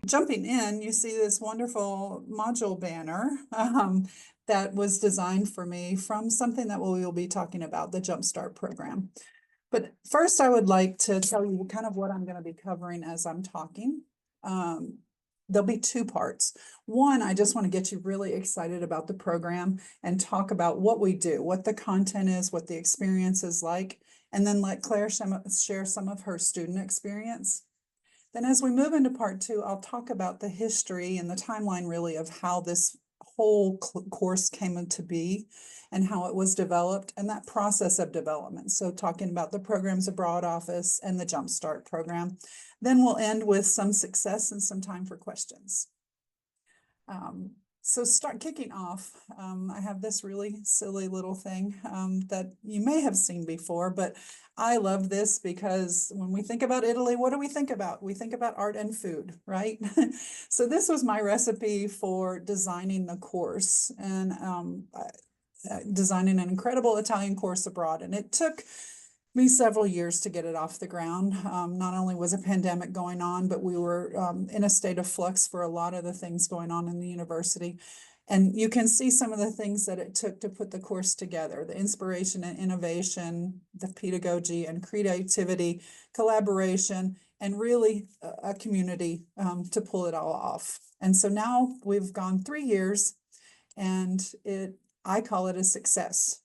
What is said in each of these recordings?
jumping in, you see this wonderful module banner that was designed for me from something that we will be talking about, the Jumpstart program. But first, I would like to tell you kind of what I'm going to be covering as I'm talking. There'll be two parts. One, I just want to get you really excited about the program and talk about what we do, what the content is, what the experience is like, and then let Claire share some of her student experience. Then as we move into part two, I'll talk about the history and the timeline really of how this whole course came into be and how it was developed and that process of development. So talking about the Programs Abroad Office and the Jumpstart program. Then we'll end with some success and some time for questions. So start kicking off. I have this really silly little thing that you may have seen before, but I love this because when we think about Italy, what do we think about? We think about art and food, right? So this was my recipe for designing the course and designing an incredible Italian course abroad. And it took me several years to get it off the ground. Not only was a pandemic going on, but we were in a state of flux for a lot of the things going on in the university. And you can see some of the things that it took to put the course together, the inspiration and innovation, the pedagogy and creativity, collaboration, and really a community to pull it all off. And so now we've gone 3 years and I call it a success.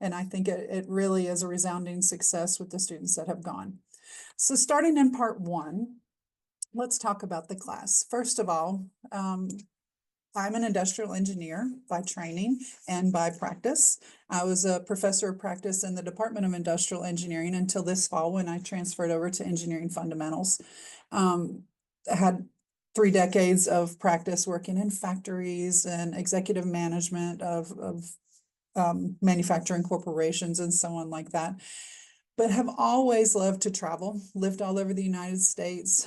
And I think it really is a resounding success with the students that have gone. So starting in part one, let's talk about the class. First of all, I'm an industrial engineer by training and by practice. I was a professor of practice in the Department of Industrial Engineering until this fall when I transferred over to Engineering Fundamentals. I had 3 decades of practice working in factories and executive management of manufacturing corporations and so on like that, but have always loved to travel, lived all over the United States,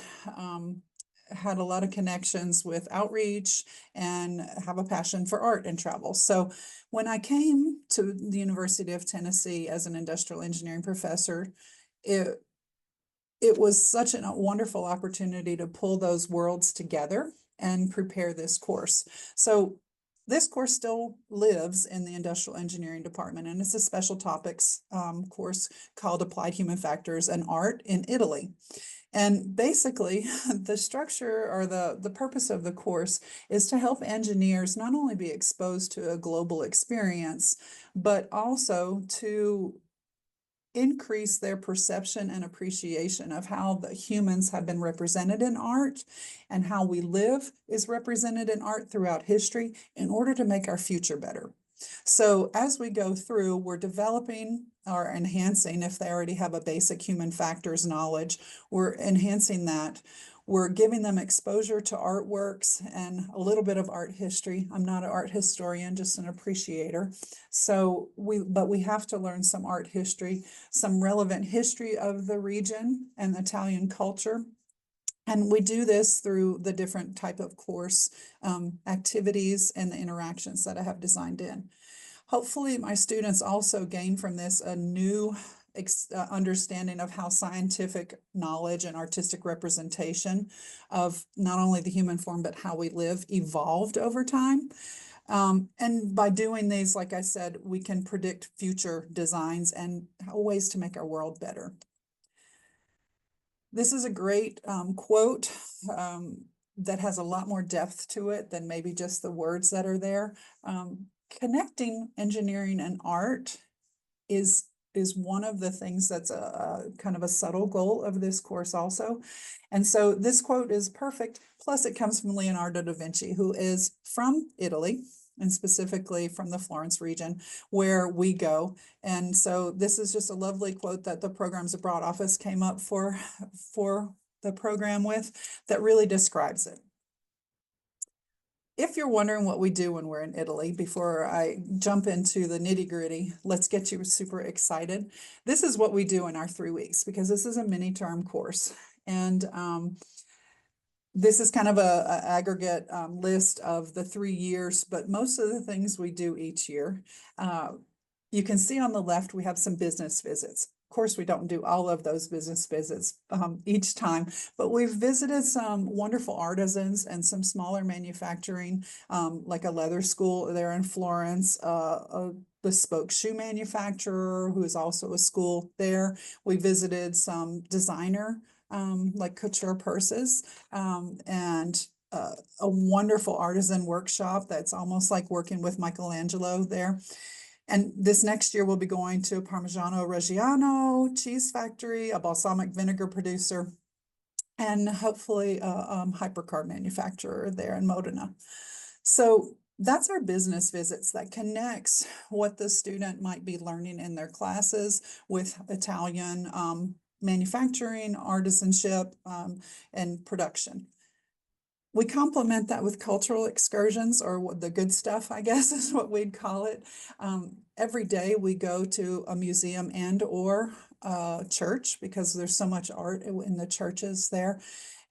had a lot of connections with outreach and have a passion for art and travel. So when I came to the University of Tennessee as an industrial engineering professor, it was such a wonderful opportunity to pull those worlds together and prepare this course. So this course still lives in the industrial engineering department, and it's a special topics course called Applied Human Factors and Art in Italy. And basically, the structure or the purpose of the course is to help engineers not only be exposed to a global experience, but also to increase their perception and appreciation of how the humans have been represented in art and how we live is represented in art throughout history in order to make our future better. So as we go through, we're developing or enhancing, if they already have a basic human factors knowledge, we're enhancing that. We're giving them exposure to artworks and a little bit of art history. I'm not an art historian, just an appreciator. But we have to learn some art history, some relevant history of the region and Italian culture. And we do this through the different type of course activities and the interactions that I have designed in. Hopefully my students also gain from this a new understanding of how scientific knowledge and artistic representation of not only the human form, but how we live evolved over time. And by doing these, like I said, we can predict future designs and ways to make our world better. This is a great quote that has a lot more depth to it than maybe just the words that are there. Connecting engineering and art is one of the things that's a kind of a subtle goal of this course also. And so this quote is perfect. Plus it comes from Leonardo da Vinci, who is from Italy and specifically from the Florence region where we go. And so this is just a lovely quote that the Programs Abroad Office came up for the program with that really describes it. If you're wondering what we do when we're in Italy, before I jump into the nitty-gritty, let's get you super excited. This is what we do in our 3 weeks, because this is a mini-term course. And this is kind of a aggregate list of the 3 years, but most of the things we do each year. You can see on the left, we have some business visits. course, we don't do all of those business visits each time, but we've visited some wonderful artisans and some smaller manufacturing, like a leather school there in Florence, a bespoke shoe manufacturer who is also a school there. We visited some designer, like couture purses, and a wonderful artisan workshop that's almost like working with Michelangelo there. And this next year, we'll be going to a Parmigiano Reggiano cheese factory, a balsamic vinegar producer, and hopefully a hypercar manufacturer there in Modena. So that's our business visits that connects what the student might be learning in their classes with Italian manufacturing, artisanship, and production. We complement that with cultural excursions, or the good stuff, I guess, is what we'd call it. Every day we go to a museum and or a church because there's so much art in the churches there.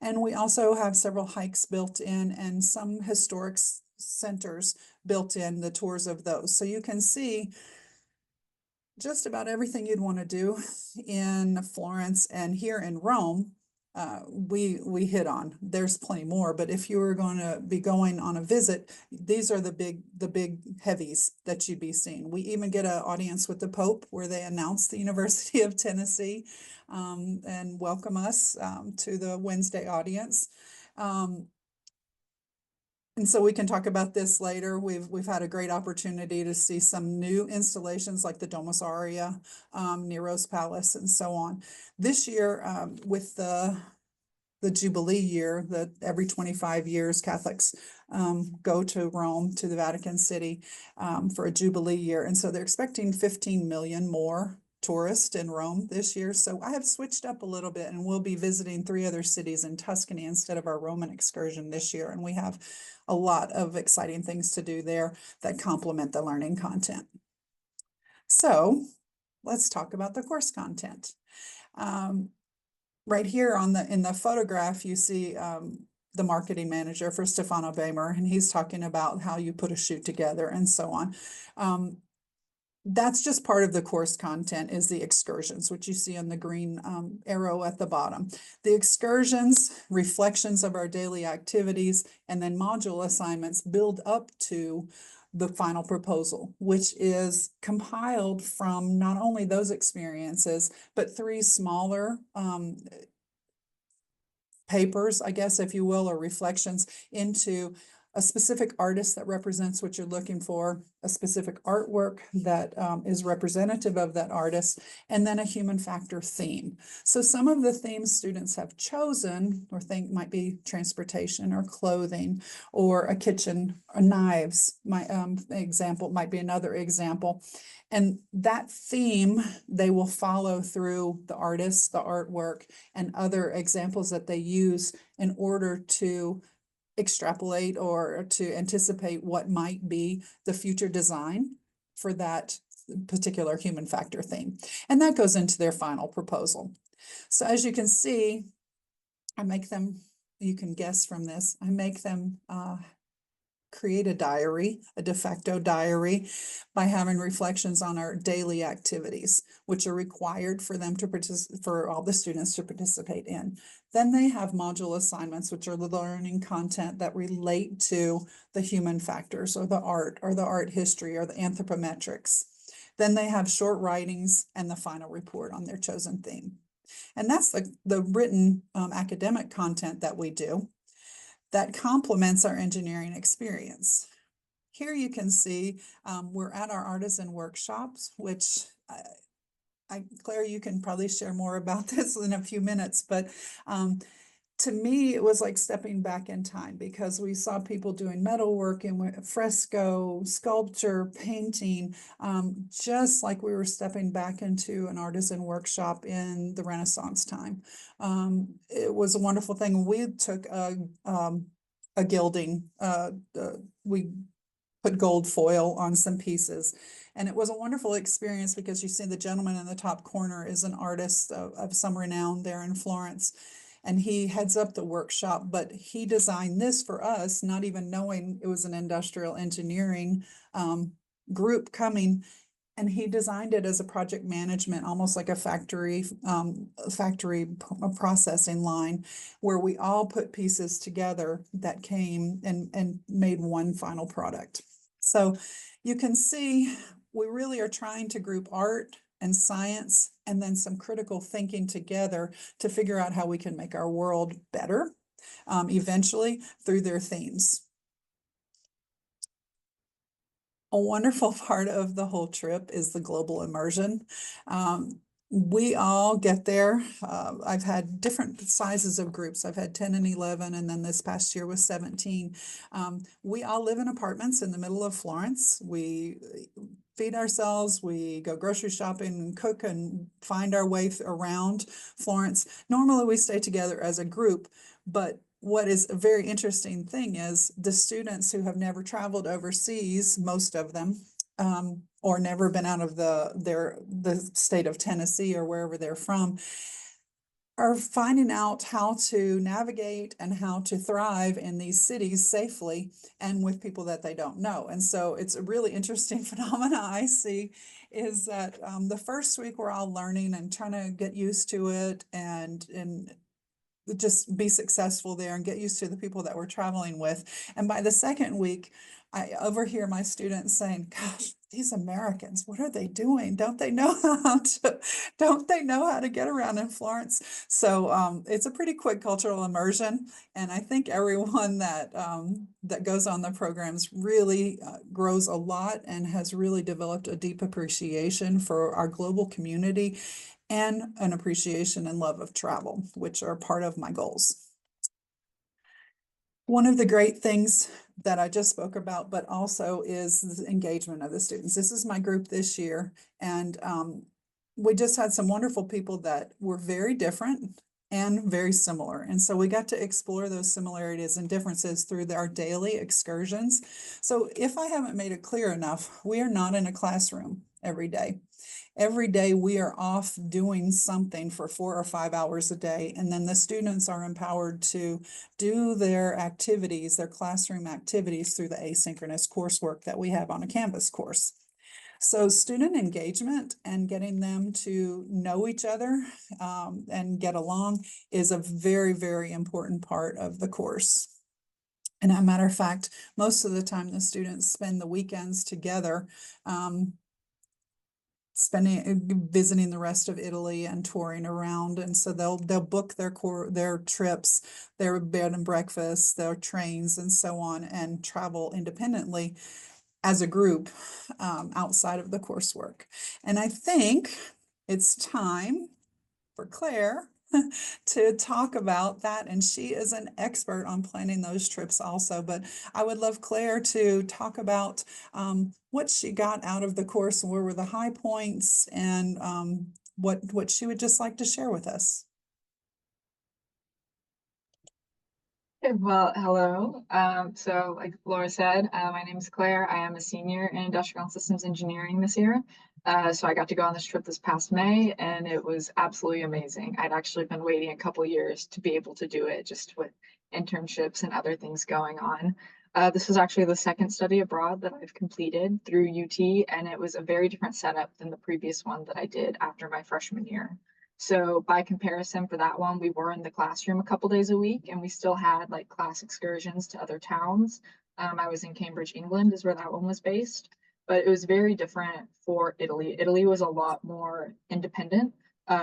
And we also have several hikes built in and some historic centers built in the tours of those. So you can see just about everything you'd want to do in Florence and here in Rome. We hit on. There's plenty more, but if you were going to be going on a visit, these are the big heavies that you'd be seeing. We even get an audience with the Pope where they announce the University of Tennessee and welcome us to the Wednesday audience. And so we can talk about this later. We've had a great opportunity to see some new installations like the Domus Aurea, Nero's Palace, and so on. This year, with the Jubilee year, that every 25 years Catholics go to Rome, to the Vatican City, for a Jubilee year. And so they're expecting 15 million more tourists in Rome this year. So I have switched up a little bit, and we'll be visiting 3 other cities in Tuscany instead of our Roman excursion this year. And we have a lot of exciting things to do there that complement the learning content. So let's talk about the course content. Right here in the photograph, you see the marketing manager for Stefano Bamer, and he's talking about how you put a shoot together and so on. That's just part of the course content, is the excursions, which you see on the green arrow at the bottom. The excursions, reflections of our daily activities, and then module assignments build up to the final proposal, which is compiled from not only those experiences, but 3 smaller papers, I guess, if you will, or reflections into a specific artist that represents what you're looking for, a specific artwork that is representative of that artist, and then a human factor theme. So some of the themes students have chosen or think might be transportation or clothing or a kitchen or knives. My example might be another example. And that theme, they will follow through the artist, the artwork, and other examples that they use in order to extrapolate or to anticipate what might be the future design for that particular human factor theme. And that goes into their final proposal. So as you can see, I make them, you can guess from this, I make them create a diary, a de facto diary, by having reflections on our daily activities, which are required for them to participate, for all the students to participate in. Then they have module assignments, which are the learning content that relate to the human factors or the art history or the anthropometrics. Then they have short writings and the final report on their chosen theme. And that's the written academic content that we do that complements our engineering experience. Here you can see we're at our artisan workshops, which Claire, you can probably share more about this in a few minutes, but to me, it was like stepping back in time because we saw people doing metalwork and fresco, sculpture, painting, just like we were stepping back into an artisan workshop in the Renaissance time. It was a wonderful thing. We took a gilding, we put gold foil on some pieces. And it was a wonderful experience because you see the gentleman in the top corner is an artist of some renown there in Florence. And he heads up the workshop, but he designed this for us, not even knowing it was an industrial engineering group coming. and he designed it as a project management, almost like a factory processing line, where we all put pieces together that came and made one final product. So you can see we really are trying to group art and science and then some critical thinking together to figure out how we can make our world better, eventually through their themes. A wonderful part of the whole trip is the global immersion. We all get there. I've had different sizes of groups. I've had 10 and 11, and then this past year was 17. We all live in apartments in the middle of Florence. We feed ourselves, we go grocery shopping and cook and find our way around Florence. Normally we stay together as a group, but what is a very interesting thing is the students who have never traveled overseas, most of them, or never been out of the state of Tennessee or wherever they're from, are finding out how to navigate and how to thrive in these cities safely and with people that they don't know. And so it's a really interesting phenomena I see is that the first week we're all learning and trying to get used to it and just be successful there and get used to the people that we're traveling with. And by the second week, I overhear my students saying, gosh, these Americans, what are they doing? Don't they know how to get around in Florence? So it's a pretty quick cultural immersion. And I think everyone that goes on the programs really grows a lot and has really developed a deep appreciation for our global community and an appreciation and love of travel, which are part of my goals. One of the great things that I just spoke about, but also is the engagement of the students. This is my group this year, and we just had some wonderful people that were very different and very similar. And so we got to explore those similarities and differences through our daily excursions. So if I haven't made it clear enough, we are not in a classroom every day. Every day we are off doing something for 4 or 5 hours a day, and then the students are empowered to do their activities, their classroom activities through the asynchronous coursework that we have on a Canvas course. So student engagement and getting them to know each other and get along is a very, very important part of the course. And as a matter of fact, most of the time the students spend the weekends together visiting the rest of Italy and touring around, and so they'll book their trips, their bed and breakfast, their trains, and so on, and travel independently as a group outside of the coursework. And I think it's time for Claire to talk about that, and she is an expert on planning those trips also. But I would love Claire to talk about what she got out of the course, and where were the high points, and what she would just like to share with us. Well, hello. So like Laura said, my name is Claire. I am a senior in industrial and systems engineering this year. So I got to go on this trip this past May, and it was absolutely amazing. I'd actually been waiting a couple years to be able to do it, just with internships and other things going on. This was actually the second study abroad that I've completed through UT, and it was a very different setup than the previous one that I did after my freshman year. So by comparison for that one, we were in the classroom a couple days a week, and we still had like class excursions to other towns. I was in Cambridge, England is where that one was based, but it was very different for Italy. Italy was a lot more independent,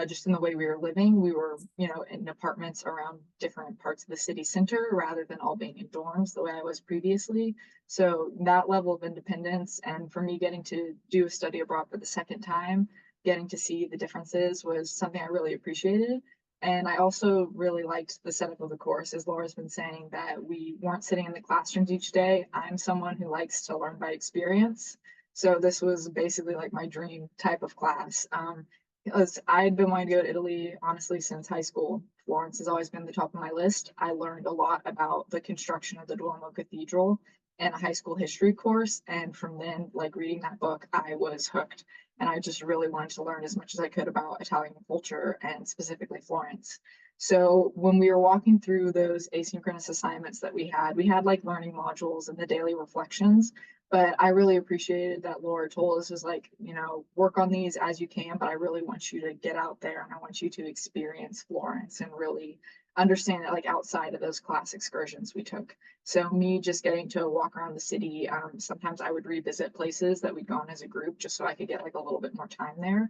just in the way we were living. We were, in apartments around different parts of the city center rather than all being in dorms the way I was previously. So that level of independence, and for me getting to do a study abroad for the second time, getting to see the differences was something I really appreciated. And I also really liked the setup of the course, as Laura's been saying, that we weren't sitting in the classrooms each day. I'm someone who likes to learn by experience. So this was basically like my dream type of class. Because I'd been wanting to go to Italy, honestly, since high school. Florence has always been the top of my list. I learned a lot about the construction of the Duomo Cathedral in a high school history course. And from then, like reading that book, I was hooked. And I just really wanted to learn as much as I could about Italian culture and specifically Florence. So when we were walking through those asynchronous assignments that we had like learning modules and the daily reflections. But I really appreciated that Laura told us was like, work on these as you can, but I really want you to get out there and I want you to experience Florence and really understand it like outside of those class excursions we took. So me just getting to walk around the city, sometimes I would revisit places that we'd gone as a group just so I could get like a little bit more time there.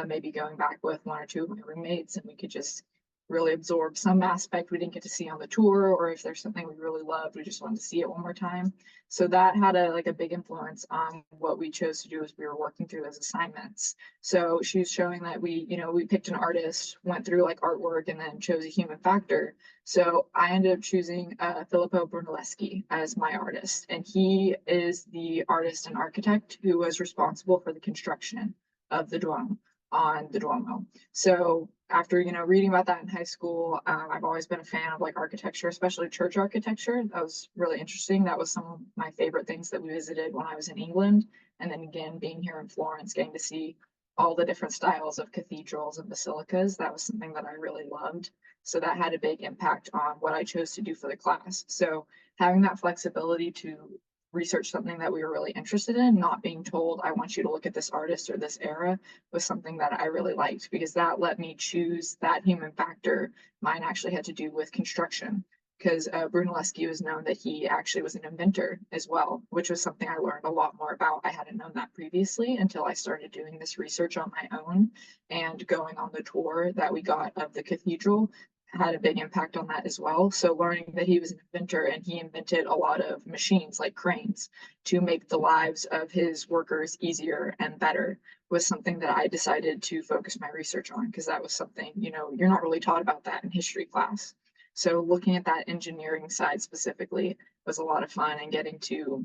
Maybe going back with one or two of my roommates and we could just really absorb some aspect we didn't get to see on the tour, or if there's something we really loved, we just wanted to see it one more time. So that had a big influence on what we chose to do as we were working through those assignments. So she was showing that we picked an artist, went through like artwork, and then chose a human factor. So I ended up choosing Filippo Brunelleschi as my artist, and he is the artist and architect who was responsible for the construction of the Duomo on the Duomo. So after reading about that in high school, I've always been a fan of like architecture, especially church architecture. That was really interesting. That was some of my favorite things that we visited when I was in England, and then again being here in Florence, getting to see all the different styles of cathedrals and basilicas. That was something that I really loved. So that had a big impact on what I chose to do for the class. So having that flexibility to research something that we were really interested in, not being told, I want you to look at this artist or this era, was something that I really liked because that let me choose that human factor. Mine actually had to do with construction because Brunelleschi was known that he actually was an inventor as well, which was something I learned a lot more about. I hadn't known that previously until I started doing this research on my own and going on the tour that we got of the cathedral had a big impact on that as well. So learning that he was an inventor and he invented a lot of machines like cranes to make the lives of his workers easier and better was something that I decided to focus my research on because that was something, you're not really taught about that in history class. So looking at that engineering side specifically was a lot of fun and getting to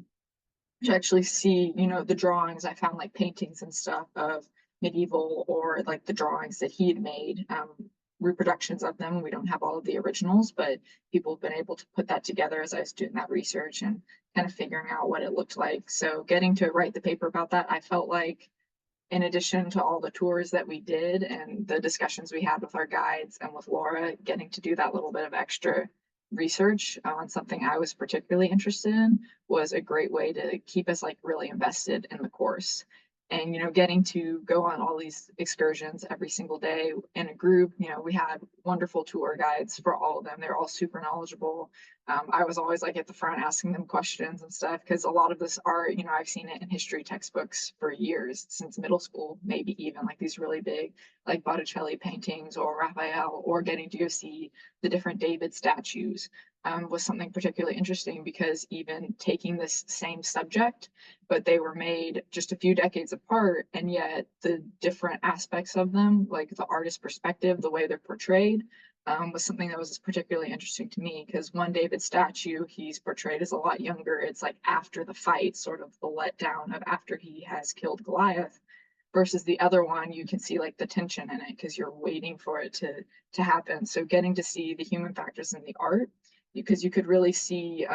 actually see, the drawings. I found like paintings and stuff of medieval or like the drawings that he had made, reproductions of them. We don't have all of the originals, but people have been able to put that together as I was doing that research and kind of figuring out what it looked like. So getting to write the paper about that, I felt like in addition to all the tours that we did and the discussions we had with our guides and with Laura, getting to do that little bit of extra research on something I was particularly interested in was a great way to keep us like really invested in the course. And getting to go on all these excursions every single day in a group, we had wonderful tour guides for all of them. They're all super knowledgeable. I was always like at the front asking them questions and stuff because a lot of this art, I've seen it in history textbooks for years, since middle school, maybe even like these really big, like Botticelli paintings or Raphael, or getting to go see the different David statues was something particularly interesting because even taking this same subject, but they were made just a few decades apart, and yet the different aspects of them, like the artist perspective, the way they're portrayed, was something that was particularly interesting to me because one David statue, he's portrayed as a lot younger. It's like after the fight, sort of the letdown of after he has killed Goliath, versus the other one, you can see like the tension in it because you're waiting for it to happen. So getting to see the human factors in the art, because you could really see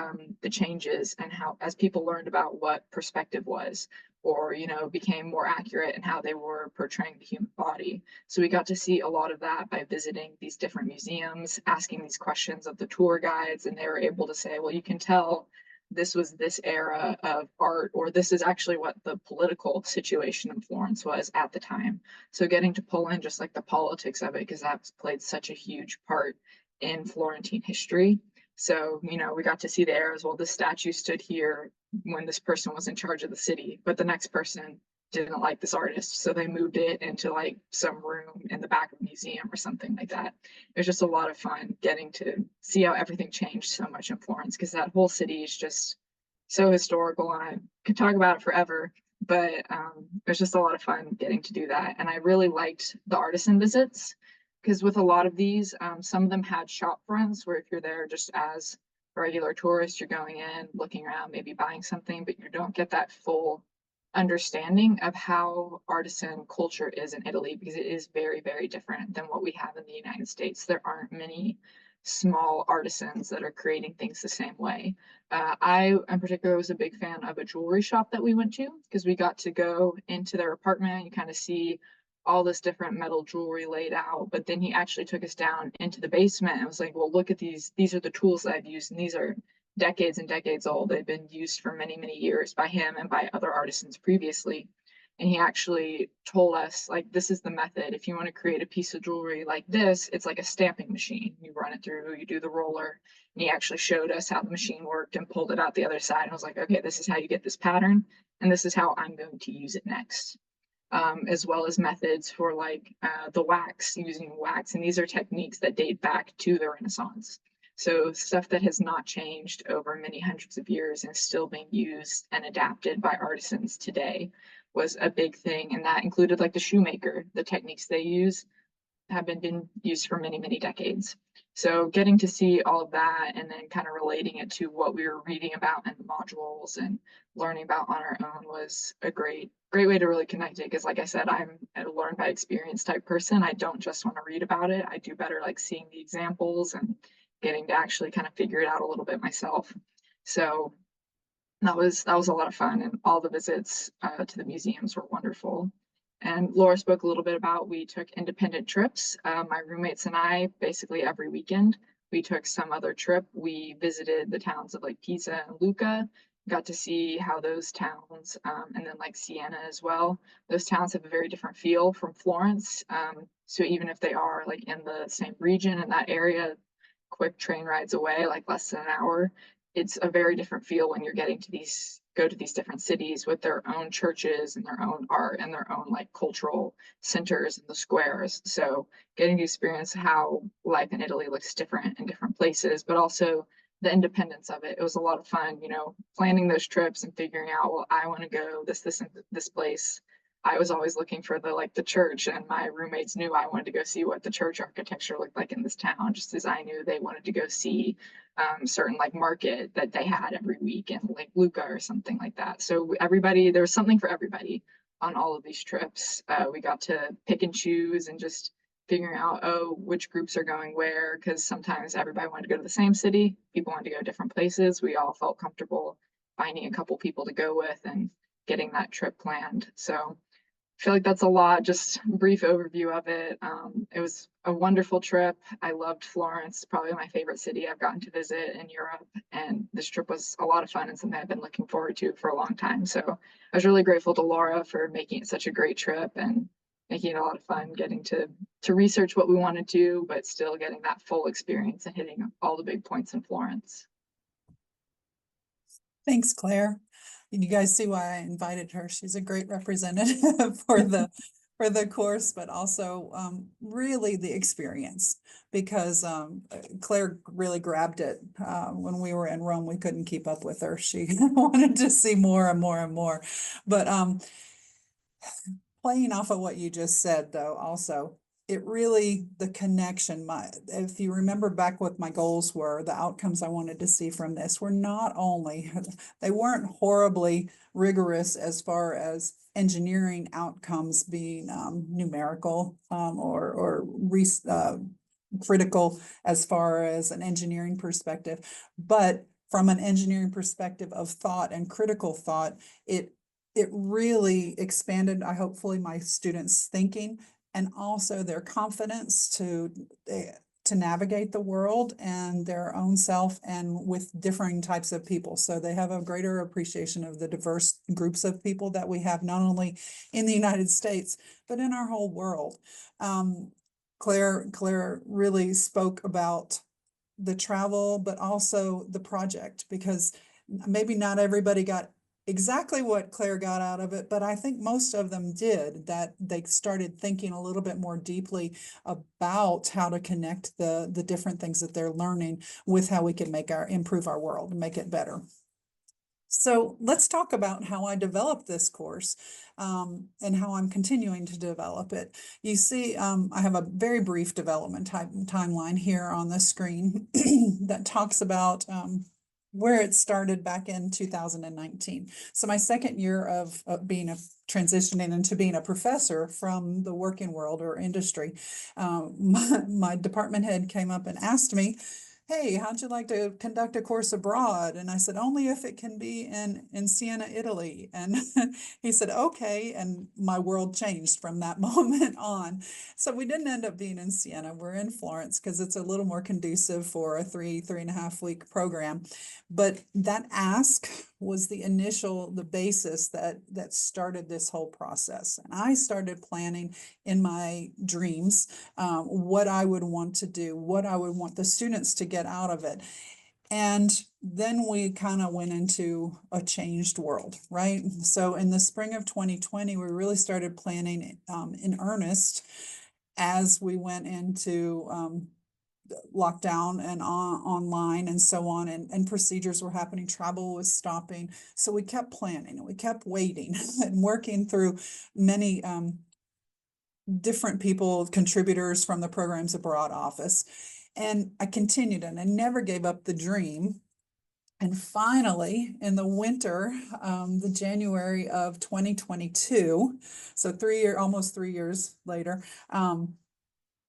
the changes and how as people learned about what perspective was or became more accurate in how they were portraying the human body. So we got to see a lot of that by visiting these different museums, asking these questions of the tour guides, and they were able to say, well, you can tell this was this era of art, or this is actually what the political situation in Florence was at the time. So getting to pull in just like the politics of it, because that's played such a huge part in Florentine history. So, we got to see there as well. This statue stood here when this person was in charge of the city, but the next person didn't like this artist. So they moved it into like some room in the back of a museum or something like that. It was just a lot of fun getting to see how everything changed so much in Florence because that whole city is just so historical and I could talk about it forever. But it was just a lot of fun getting to do that. And I really liked the artisan visits because with a lot of these, some of them had shop fronts where if you're there just as a regular tourist, you're going in, looking around, maybe buying something, but you don't get that full understanding of how artisan culture is in Italy because it is very, very different than what we have in the United States. There aren't many small artisans that are creating things the same way. I, in particular, was a big fan of a jewelry shop that we went to because we got to go into their apartment. You kind of see all this different metal jewelry laid out, but then he actually took us down into the basement and was like, well, look at these. These are the tools that I've used, and these are decades and decades old. They've been used for many, many years by him and by other artisans previously. And he actually told us, like, this is the method. If you want to create a piece of jewelry like this, it's like a stamping machine. You run it through, you do the roller. And he actually showed us how the machine worked and pulled it out the other side. And I was like, okay, this is how you get this pattern. And this is how I'm going to use it next. As well as methods for like the wax, using wax. And these are techniques that date back to the Renaissance. So stuff that has not changed over many hundreds of years and still being used and adapted by artisans today was a big thing. And that included like the shoemaker, the techniques they use have been used for many, many decades. So getting to see all of that and then kind of relating it to what we were reading about in the modules and learning about on our own was a great way to really connect it. Because like I said, I'm a learn by experience type person. I don't just want to read about it. I do better like seeing the examples and getting to actually kind of figure it out a little bit myself. So that was a lot of fun, and all the visits to the museums were wonderful. And Laura spoke a little bit about, we took independent trips. My roommates and I, basically every weekend, we took some other trip. We visited the towns of like Pisa and Lucca, got to see how those towns, and then like Siena as well. Those towns have a very different feel from Florence. So even if they are like in the same region in that area, quick train rides away, like less than an hour, it's a very different feel when you're getting to go to these different cities with their own churches and their own art and their own like cultural centers and the squares. So getting to experience how life in Italy looks different in different places, but also the independence of it. It was a lot of fun, planning those trips and figuring out, well, I want to go and this place. I was always looking for the church, and my roommates knew I wanted to go see what the church architecture looked like in this town, just as I knew they wanted to go see certain like market that they had every week in like Lucca or something like that. So there was something for everybody on all of these trips. We got to pick and choose and just figuring out, oh, which groups are going where, because sometimes everybody wanted to go to the same city, people wanted to go different places. We all felt comfortable finding a couple people to go with and getting that trip planned. So I feel like that's a lot, just brief overview of it. It was a wonderful trip. I loved Florence, probably my favorite city I've gotten to visit in Europe. And this trip was a lot of fun and something I've been looking forward to for a long time. So I was really grateful to Laura for making it such a great trip and making it a lot of fun getting to research what we wanted to, but still getting that full experience and hitting all the big points in Florence. Thanks, Claire. You guys see why I invited her. She's a great representative for the course, but also really the experience, because Claire really grabbed it. When we were in Rome, we couldn't keep up with her. She wanted to see more and more and more. But playing off of what you just said, though, also, the connection, if you remember back what my goals were, the outcomes I wanted to see from this were not only, they weren't horribly rigorous as far as engineering outcomes being numerical or critical as far as an engineering perspective, but from an engineering perspective of thought and critical thought, it really expanded, hopefully, my students' thinking and also their confidence to navigate the world and their own self and with differing types of people. So they have a greater appreciation of the diverse groups of people that we have, not only in the United States, but in our whole world. Claire really spoke about the travel, but also the project, because maybe not everybody got exactly what Claire got out of it, but I think most of them did, that they started thinking a little bit more deeply about how to connect the different things that they're learning with how we can improve our world and make it better. So let's talk about how I developed this course and how I'm continuing to develop it. You see, I have a very brief development timeline here on the screen that talks about where it started back in 2019. So my second year of transitioning into being a professor from the working world or industry, my department head came up and asked me hey, how'd you like to conduct a course abroad? And I said, only if it can be in Siena, Italy. And he said, okay. And my world changed from that moment on. So we didn't end up being in Siena. We're in Florence because it's a little more conducive for a 3.5 week program. But that ask was the basis that started this whole process. And I started planning in my dreams what I would want to do, what I would want the students to get out of it. And then we kind of went into a changed world, right? So in the spring of 2020, we really started planning in earnest as we went into lockdown and online and so on, and procedures were happening, travel was stopping. So we kept planning and we kept waiting and working through many different people, contributors from the Programs Abroad office. And I continued and I never gave up the dream. And finally, in the winter, the January of 2022, so almost 3 years later,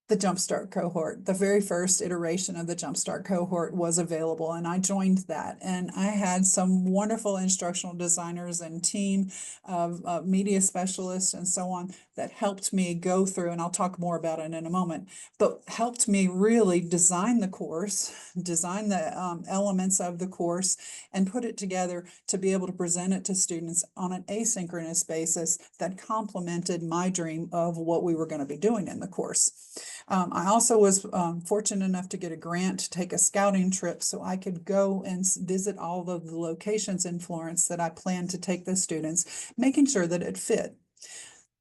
the Jumpstart cohort, the very first iteration of the Jumpstart cohort was available, and I joined that. And I had some wonderful instructional designers and team of media specialists and so on that helped me go through, and I'll talk more about it in a moment, but helped me really design the course, design the elements of the course, and put it together to be able to present it to students on an asynchronous basis that complemented my dream of what we were going to be doing in the course. I also was fortunate enough to get a grant to take a scouting trip so I could go and visit all of the locations in Florence that I planned to take the students, making sure that it fit.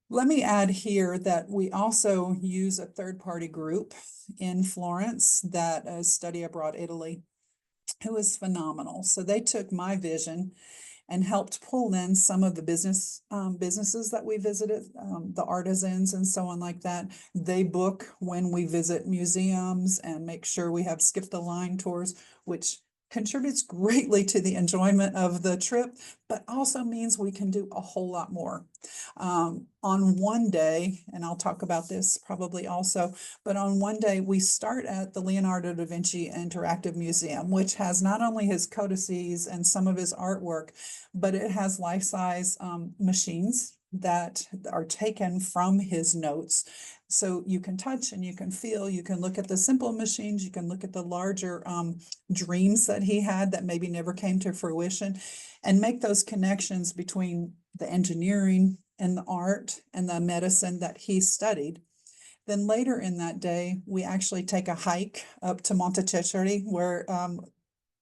Let me add here that we also use a third-party group in Florence that is Study Abroad Italy, who is phenomenal. So they took my vision and helped pull in some of the businesses that we visited, the artisans and so on like that. They book when we visit museums and make sure we have skip the line tours, which contributes greatly to the enjoyment of the trip, but also means we can do a whole lot more. On one day, and I'll talk about this probably also, but on one day we start at the Leonardo da Vinci Interactive Museum, which has not only his codices and some of his artwork, but it has life-size machines that are taken from his notes. So you can touch and you can feel, you can look at the simple machines, you can look at the larger dreams that he had that maybe never came to fruition, and make those connections between the engineering and the art and the medicine that he studied. Then later in that day, we actually take a hike up to Monte Cecere, where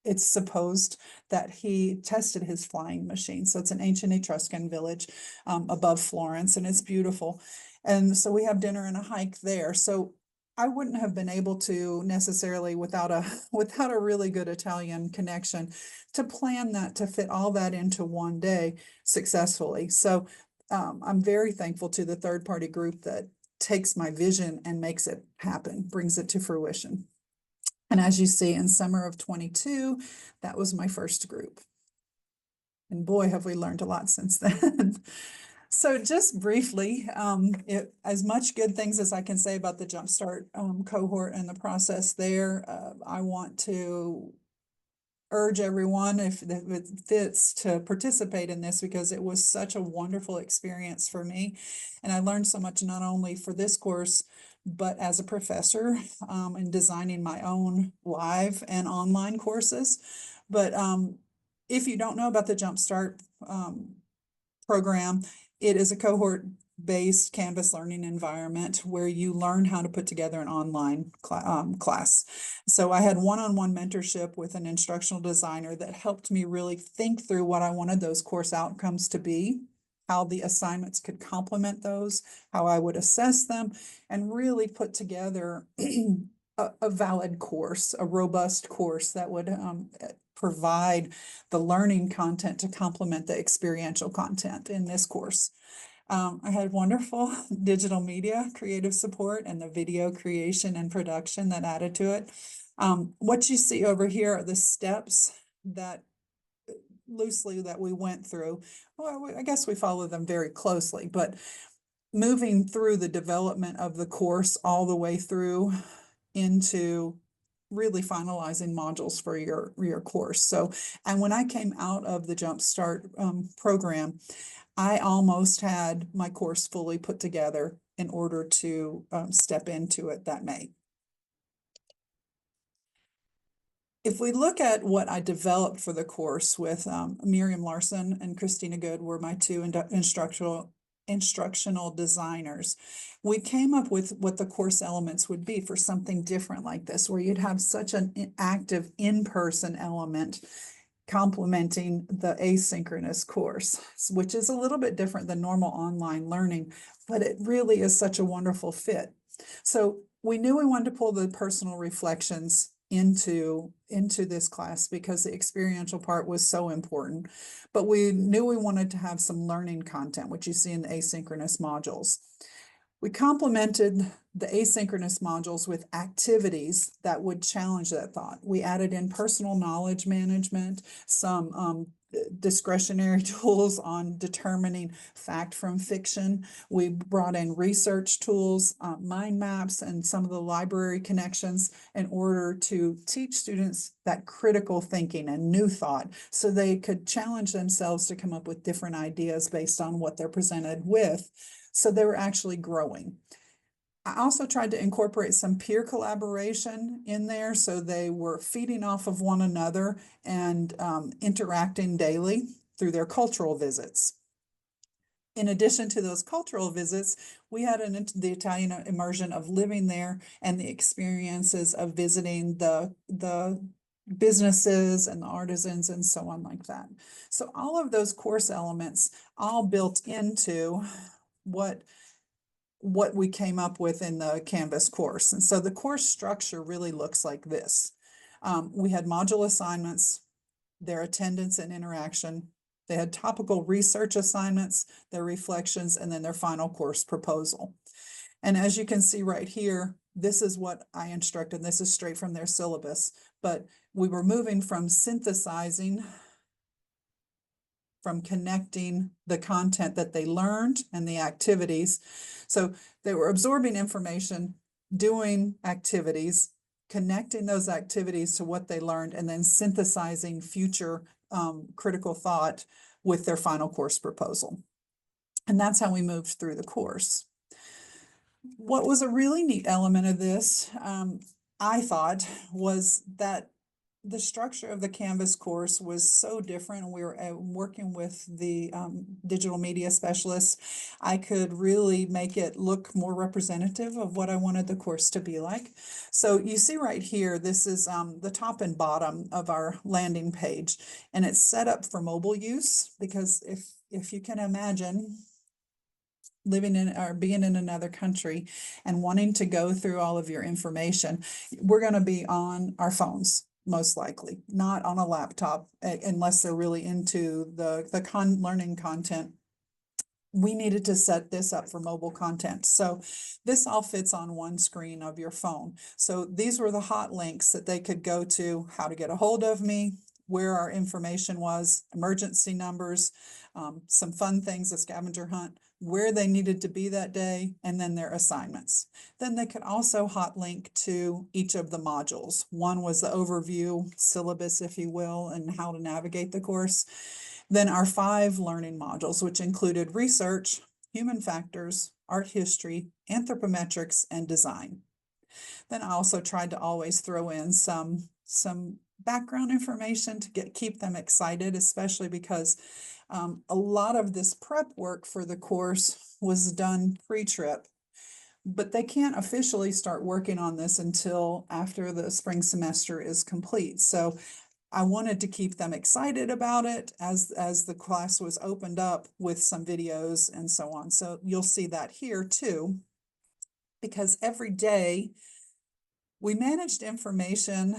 it's supposed that he tested his flying machine. So it's an ancient Etruscan village above Florence, and it's beautiful. And so we have dinner and a hike there. So I wouldn't have been able to necessarily without a without a really good Italian connection to plan that, to fit all that into one day successfully. So I'm very thankful to the third party group that takes my vision and makes it happen, brings it to fruition. And as you see, in summer of 22, that was my first group. And boy, have we learned a lot since then. So just briefly, as much good things as I can say about the Jumpstart cohort and the process there, I want to urge everyone, if it fits, to participate in this, because it was such a wonderful experience for me. And I learned so much, not only for this course, but as a professor in designing my own live and online courses. But if you don't know about the Jumpstart program, it is a cohort-based Canvas learning environment where you learn how to put together an online class. So I had one-on-one mentorship with an instructional designer that helped me really think through what I wanted those course outcomes to be, how the assignments could complement those, how I would assess them, and really put together a valid course, a robust course that would provide the learning content to complement the experiential content in this course. I had wonderful digital media creative support and the video creation and production that added to it. What you see over here are the steps that loosely that we went through. Well, I guess we follow them very closely, but moving through the development of the course all the way through into really finalizing modules for your course. So, and when I came out of the Jumpstart program, I almost had my course fully put together in order to step into it that May. If we look at what I developed for the course with Miriam Larson and Christina Good were my two instructional designers, we came up with what the course elements would be for something different like this, where you'd have such an active in-person element complementing the asynchronous course, which is a little bit different than normal online learning, but it really is such a wonderful fit. So we knew we wanted to pull the personal reflections into this class because the experiential part was so important, but we knew we wanted to have some learning content, which you see in the asynchronous modules. We complemented the asynchronous modules with activities that would challenge that thought. We added in personal knowledge management, some discretionary tools on determining fact from fiction. We brought in research tools, mind maps, and some of the library connections in order to teach students that critical thinking and new thought so they could challenge themselves to come up with different ideas based on what they're presented with. So they were actually growing. I also tried to incorporate some peer collaboration in there, so they were feeding off of one another and interacting daily through their cultural visits. In addition to those cultural visits, we had the Italian immersion of living there and the experiences of visiting the businesses and the artisans and so on like that. So all of those course elements all built into what we came up with in the Canvas course. And so the course structure really looks like this. We had module assignments, their attendance and interaction. They had topical research assignments, their reflections, and then their final course proposal. And as you can see right here, this is what I instructed. This is straight from their syllabus, but we were moving from synthesizing, from connecting the content that they learned and the activities. So they were absorbing information, doing activities, connecting those activities to what they learned, and then synthesizing future critical thought with their final course proposal. And that's how we moved through the course. What was a really neat element of this, I thought, was that the structure of the Canvas course was so different. We were working with the digital media specialist. I could really make it look more representative of what I wanted the course to be like. So you see right here, this is the top and bottom of our landing page, and it's set up for mobile use because if you can imagine living in or being in another country and wanting to go through all of your information, we're going to be on our phones most likely, not on a laptop, unless they're really into the learning content. We needed to set this up for mobile content. So this all fits on one screen of your phone. So these were the hot links that they could go to: how to get a hold of me, where our information was, emergency numbers, some fun things, a scavenger hunt, where they needed to be that day, and then their assignments. Then they could also hot link to each of the modules. One was the overview syllabus, if you will, and how to navigate the course. Then our 5 learning modules, which included research, human factors, art history, anthropometrics, and design. Then I also tried to always throw in some background information to keep them excited, especially because a lot of this prep work for the course was done pre-trip, but they can't officially start working on this until after the spring semester is complete. So I wanted to keep them excited about it as the class was opened up with some videos and so on. So you'll see that here too, because every day we managed information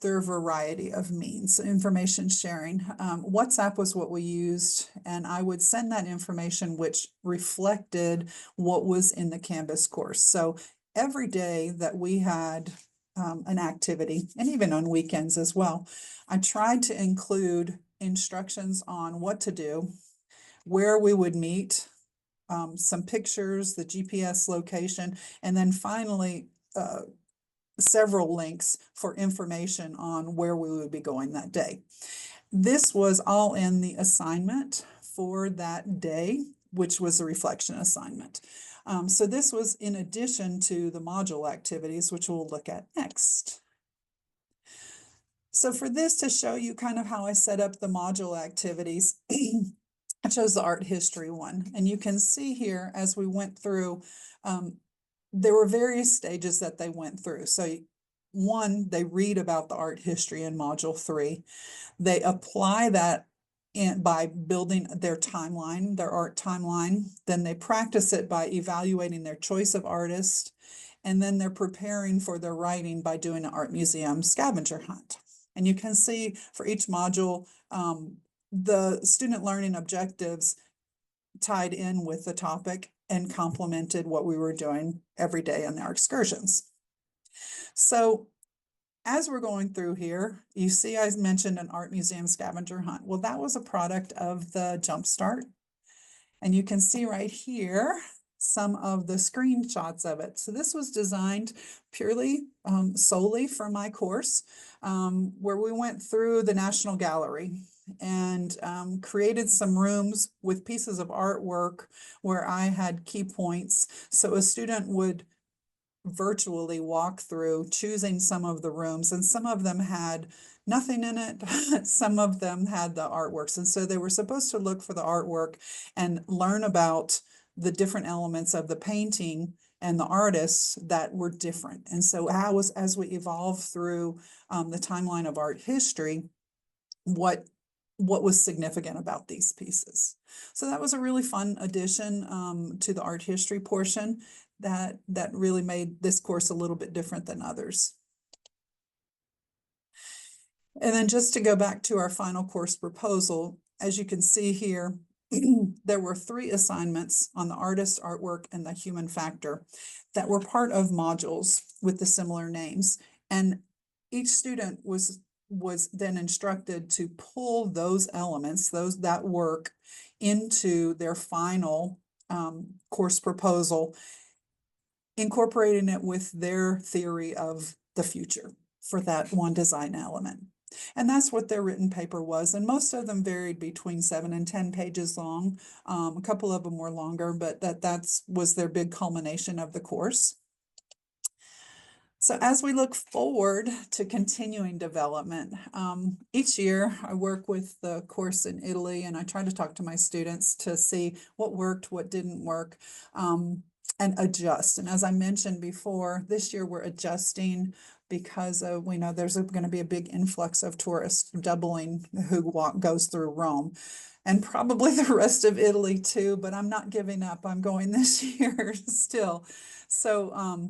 through a variety of means, information sharing. WhatsApp was what we used, and I would send that information which reflected what was in the Canvas course. So every day that we had an activity, and even on weekends as well, I tried to include instructions on what to do, where we would meet, some pictures, the GPS location, and then finally several links for information on where we would be going that day. This was all in the assignment for that day, which was a reflection assignment. So this was in addition to the module activities, which we'll look at next. So for this, to show you kind of how I set up the module activities, I chose the art history one. And you can see here as we went through, there were various stages that they went through. So one, they read about the art history in module 3. They apply that by building their timeline, their art timeline. Then they practice it by evaluating their choice of artist. And then they're preparing for their writing by doing an art museum scavenger hunt. And you can see for each module, the student learning objectives tied in with the topic and complemented what we were doing every day in our excursions. So as we're going through here, you see I mentioned an art museum scavenger hunt. Well, that was a product of the Jumpstart. And you can see right here some of the screenshots of it. So this was designed purely solely for my course, where we went through the National Gallery and created some rooms with pieces of artwork where I had key points. So a student would virtually walk through choosing some of the rooms, and some of them had nothing in it. Some of them had the artworks. And so they were supposed to look for the artwork and learn about the different elements of the painting and the artists that were different. And so as we evolve through the timeline of art history, what was significant about these pieces. So that was a really fun addition to the art history portion that really made this course a little bit different than others. And then just to go back to our final course proposal, as you can see here, there were 3 assignments on the artist, artwork, and the human factor that were part of modules with the similar names. And each student was then instructed to pull those elements, that work, into their final course proposal, incorporating it with their theory of the future for that one design element. And that's what their written paper was. And most of them varied between 7 and 10 pages long. A couple of them were longer, but that was their big culmination of the course. So as we look forward to continuing development, each year I work with the course in Italy, and I try to talk to my students to see what worked, what didn't work, and adjust. And as I mentioned before, this year we're adjusting because we know there's going to be a big influx of tourists, doubling who goes through Rome. And probably the rest of Italy too, but I'm not giving up. I'm going this year still. So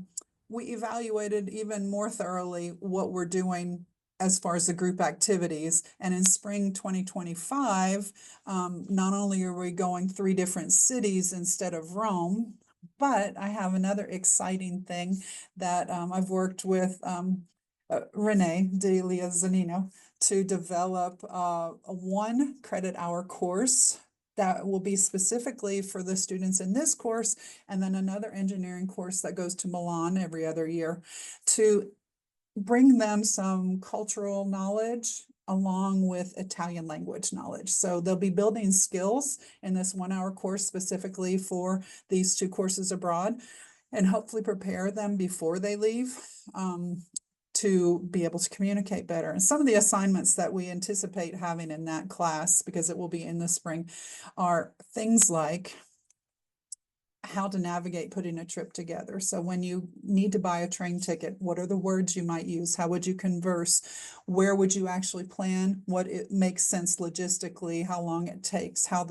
we evaluated even more thoroughly what we're doing as far as the group activities. And in spring 2025, not only are we going 3 different cities instead of Rome, but I have another exciting thing that I've worked with Renee De Liazanino to develop a 1 credit hour course that will be specifically for the students in this course, and then another engineering course that goes to Milan every other year to bring them some cultural knowledge along with Italian language knowledge. So they'll be building skills in this 1 hour course specifically for these 2 courses abroad, and hopefully prepare them before they leave to be able to communicate better. And some of the assignments that we anticipate having in that class, because it will be in the spring, are things like how to navigate putting a trip together. So when you need to buy a train ticket, what are the words you might use? How would you converse? Where would you actually plan? What it makes sense logistically, how long it takes, how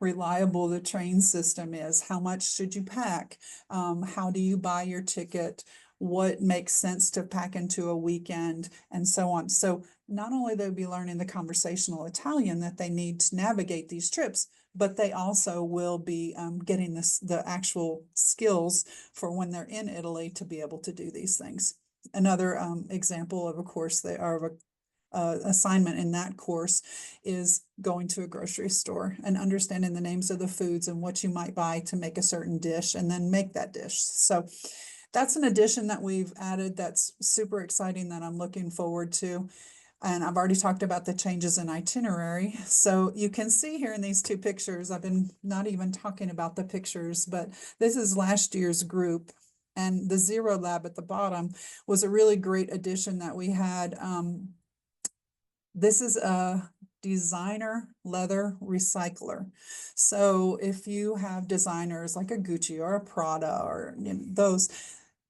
reliable the train system is, how much should you pack? How do you buy your ticket? What makes sense to pack into a weekend, and so on. So not only they'll be learning the conversational Italian that they need to navigate these trips, but they also will be getting the actual skills for when they're in Italy to be able to do these things. Another example of a course assignment in that course is going to a grocery store and understanding the names of the foods and what you might buy to make a certain dish, and then make that dish. So That's an addition that we've added that's super exciting that I'm looking forward to. And I've already talked about the changes in itinerary. So you can see here in these two pictures, I've been not even talking about the pictures, but this is last year's group. And the Zero Lab at the bottom was a really great addition that we had. This is a designer leather recycler. So if you have designers like a Gucci or a Prada or those,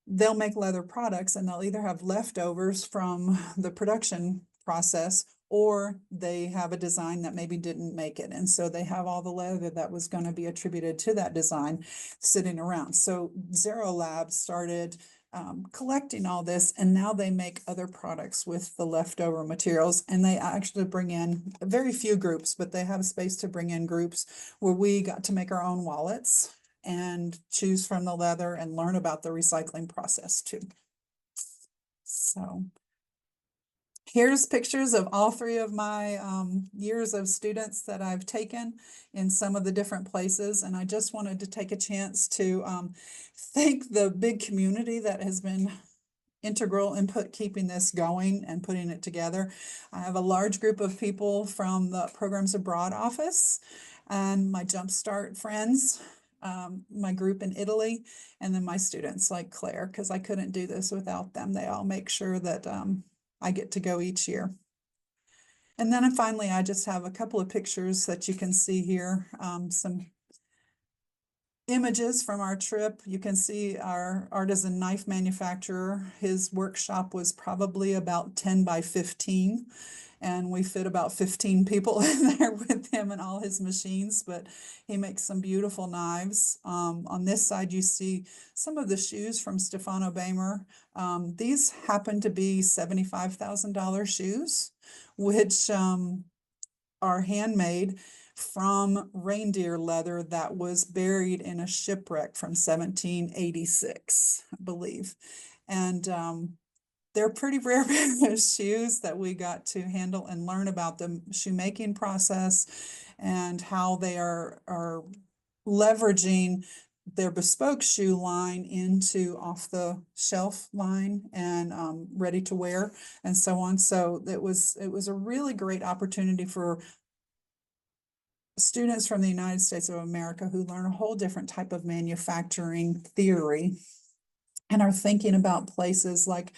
they'll make leather products and they'll either have leftovers from the production process or they have a design that maybe didn't make it. And so they have all the leather that was going to be attributed to that design sitting around. So Zero Lab started collecting all this, and now they make other products with the leftover materials, and they actually bring in very few groups, but they have space to bring in groups where we got to make our own wallets and choose from the leather and learn about the recycling process too. So here's pictures of all three of my years of students that I've taken in some of the different places. And I just wanted to take a chance to thank the big community that has been integral in keeping this going and putting it together. I have a large group of people from the Programs Abroad office and my Jumpstart friends, my group in Italy, and then my students like Claire, because I couldn't do this without them. They all make sure that I get to go each year. And then finally, I just have a couple of pictures that you can see here, some images from our trip. You can see our artisan knife manufacturer. His workshop was probably about 10 by 15. And we fit about 15 people in there with him and all his machines, but he makes some beautiful knives. On this side, you see some of the shoes from Stefano Bamer. These happen to be $75,000 shoes, which are handmade from reindeer leather that was buried in a shipwreck from 1786, I believe. And they're pretty rare pair of shoes that we got to handle and learn about the shoemaking process and how they are leveraging their bespoke shoe line into off the shelf line and ready to wear and so on. So it was a really great opportunity for students from the United States of America who learn a whole different type of manufacturing theory and are thinking about places like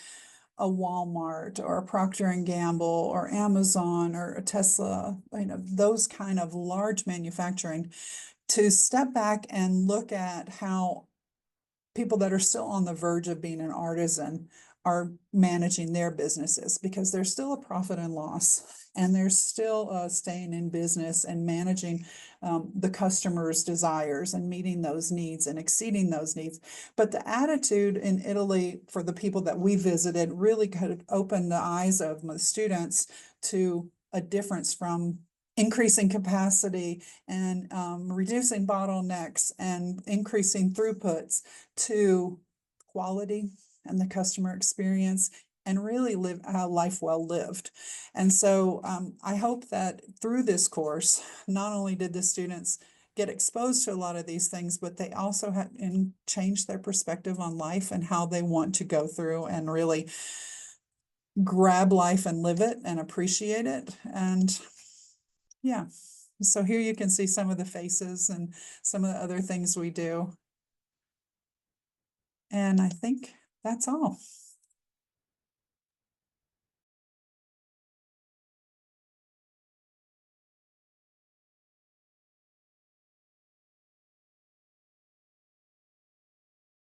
a Walmart or a Procter and Gamble or Amazon or a Tesla, those kind of large manufacturing, to step back and look at how people that are still on the verge of being an artisan are managing their businesses, because there's still a profit and loss and they're still staying in business and managing the customer's desires and meeting those needs and exceeding those needs. But the attitude in Italy for the people that we visited really could open the eyes of my students to a difference from increasing capacity and reducing bottlenecks and increasing throughputs to quality and the customer experience and really live a life well lived. And so I hope that through this course, not only did the students get exposed to a lot of these things, but they also had and changed their perspective on life and how they want to go through and really grab life and live it and appreciate it. And yeah, so here you can see some of the faces and some of the other things we do. And I think that's all.